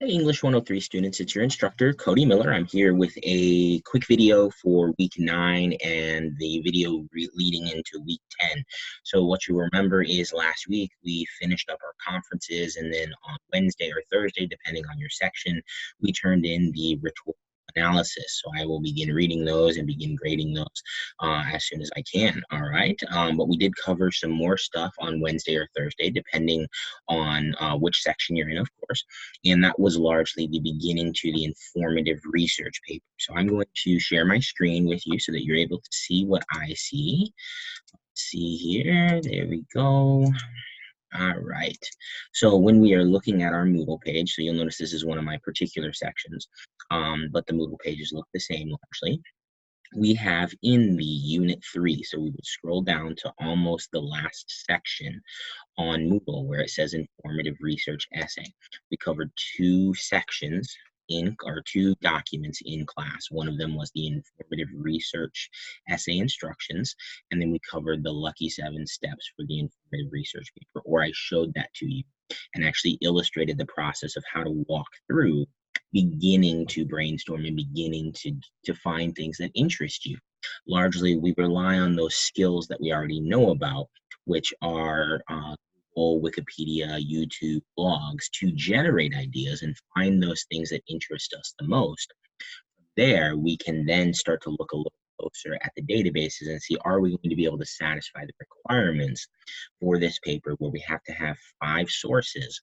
Hey, English 103 students, it's your instructor, Cody Miller. I'm here with a quick video for week 9 and the video leading into week 10. So what you remember is last week we finished up our conferences, and then on Wednesday or Thursday, depending on your section, we turned in the rhetorical analysis. So I will begin reading those and begin grading those as soon as I can. All right. But we did cover some more stuff on Wednesday or Thursday, depending on which section you're in, of course. And that was largely the beginning to the informative research paper. So I'm going to share my screen with you so that you're able to see what I see. See here, there we go. All right. So when we are looking at our Moodle page, so you'll notice this is one of my particular sections, but the Moodle pages look the same largely. We have in the Unit 3, so we would scroll down to almost the last section on Moodle where it says informative research essay. We covered two sections two documents in class. One of them was the informative research essay instructions, and then we covered the lucky 7 steps for the informative research paper, or I showed that to you and actually illustrated the process of how to walk through beginning to brainstorm and beginning to find things that interest you. Largely, we rely on those skills that we already know about, which are Wikipedia, YouTube, blogs, to generate ideas and find those things that interest us the most. There, we can then start to look a little closer at the databases and see, are we going to be able to satisfy the requirements for this paper where we have to have 5 sources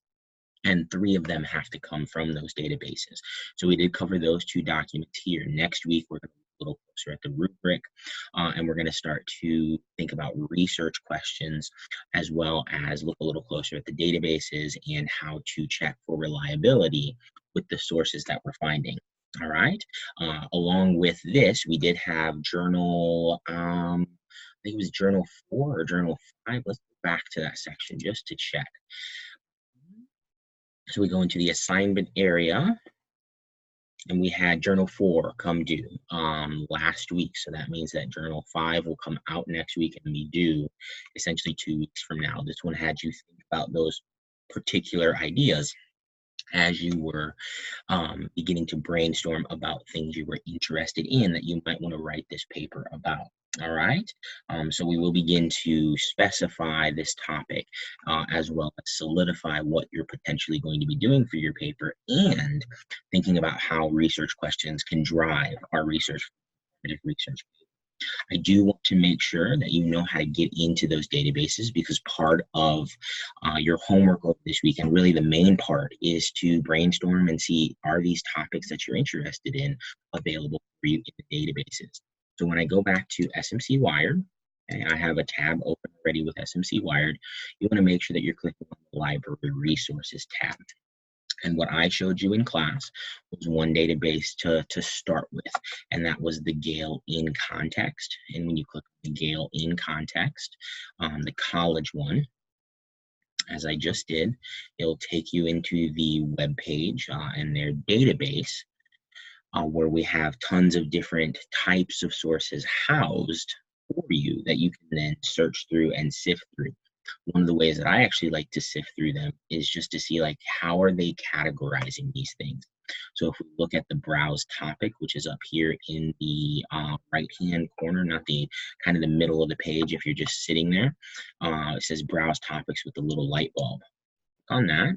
and 3 of them have to come from those databases. So we did cover those 2 documents here. Next week, we're going to look a little closer at the rubric, and we're going to start to think about research questions, as well as look a little closer at the databases and how to check for reliability with the sources that we're finding. All right. Along with this, we did have journal, I think it was journal 4 or journal 5. Let's go back to that section just to check. So we go into the assignment area, and we had journal 4 come due last week. So that means that journal 5 will come out next week and be due essentially 2 weeks from now. This one had you think about those particular ideas as you were beginning to brainstorm about things you were interested in that you might want to write this paper about. All right, so we will begin to specify this topic as well as solidify what you're potentially going to be doing for your paper, and thinking about how research questions can drive our research. I do want to make sure that you know how to get into those databases, because part of your homework over this week, and really the main part, is to brainstorm and see, are these topics that you're interested in available for you in the databases. So when I go back to SMC Wired, and I have a tab open already with SMC Wired, you want to make sure that you're clicking on the Library Resources tab. And what I showed you in class was one database to start with, and that was the Gale in Context. And when you click the Gale in Context, the college one, as I just did, it'll take you into the web page and their database, where we have tons of different types of sources housed for you that you can then search through and sift through. One of the ways that I actually like to sift through them is just to see, like, how are they categorizing these things. So if we look at the browse topic, which is up here in the right-hand corner, not the kind of the middle of the page if you're just sitting there, it says browse topics with the little light bulb. Click on that,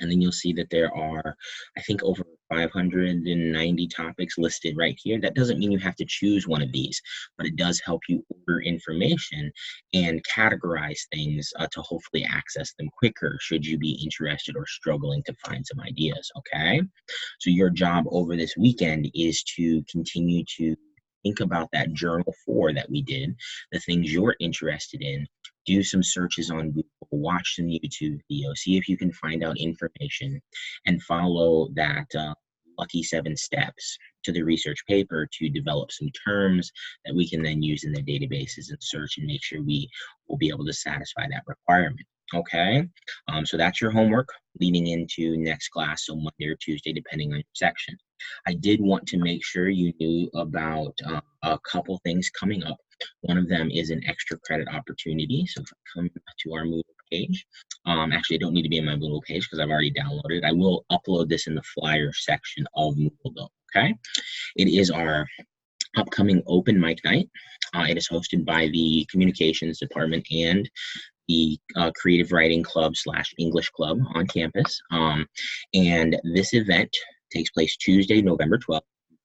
and then you'll see that there are, I think, over 590 topics listed right here. That doesn't mean you have to choose one of these, but it does help you order information and categorize things to hopefully access them quicker should you be interested or struggling to find some ideas, okay? So your job over this weekend is to continue to think about that journal 4 that we did, the things you're interested in, do some searches on Google, watch some YouTube videos, see if you can find out information, and follow that lucky 7 steps to the research paper to develop some terms that we can then use in the databases and search and make sure we will be able to satisfy that requirement. Okay, so that's your homework leading into next class, so Monday or Tuesday, depending on your section. I did want to make sure you knew about a couple things coming up. One of them is an extra credit opportunity. So if I come to our Moodle page. Actually, I don't need to be in my Moodle page because I've already downloaded it. I will upload this in the flyer section of Moodle though, okay? It is our upcoming open mic night. It is hosted by the communications department and the creative writing club / English club on campus. And this event takes place Tuesday, November 12th,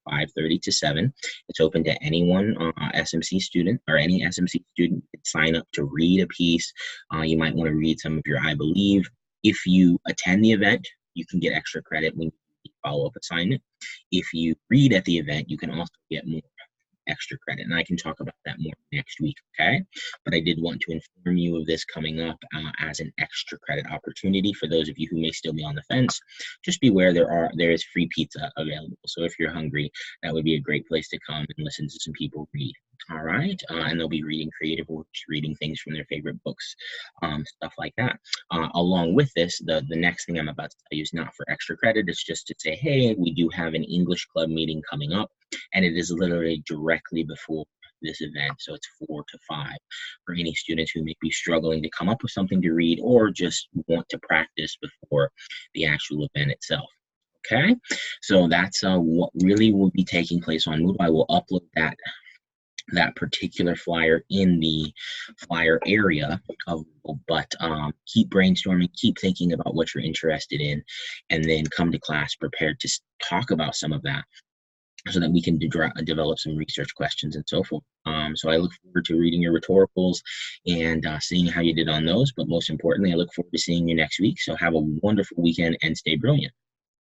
5:30 to 7. It's open to anyone, SMC student or any SMC student can sign up to read a piece. You might want to read some of your I Believe. If you attend the event, you can get extra credit when you do the follow-up assignment. If you read at the event, you can also get more extra credit, and I can talk about that more next week, okay? But I did want to inform you of this coming up as an extra credit opportunity for those of you who may still be on the fence. Just beware there is free pizza available, so if you're hungry, that would be a great place to come and listen to some people read. All right, and they'll be reading creative works, reading things from their favorite books, stuff like that. Along with this, the next thing I'm about to tell you is not for extra credit. It's just to say, hey, we do have an English club meeting coming up, and it is literally directly before this event, so it's 4 to 5 for any students who may be struggling to come up with something to read or just want to practice before the actual event itself. Okay, so that's what really will be taking place on Moodle. I will upload that particular flyer in the flyer area of Moodle, but keep brainstorming, keep thinking about what you're interested in, and then come to class prepared to talk about some of that so that we can develop some research questions and so forth. So I look forward to reading your rhetoricals and seeing how you did on those, but most importantly, I look forward to seeing you next week. So have a wonderful weekend and stay brilliant.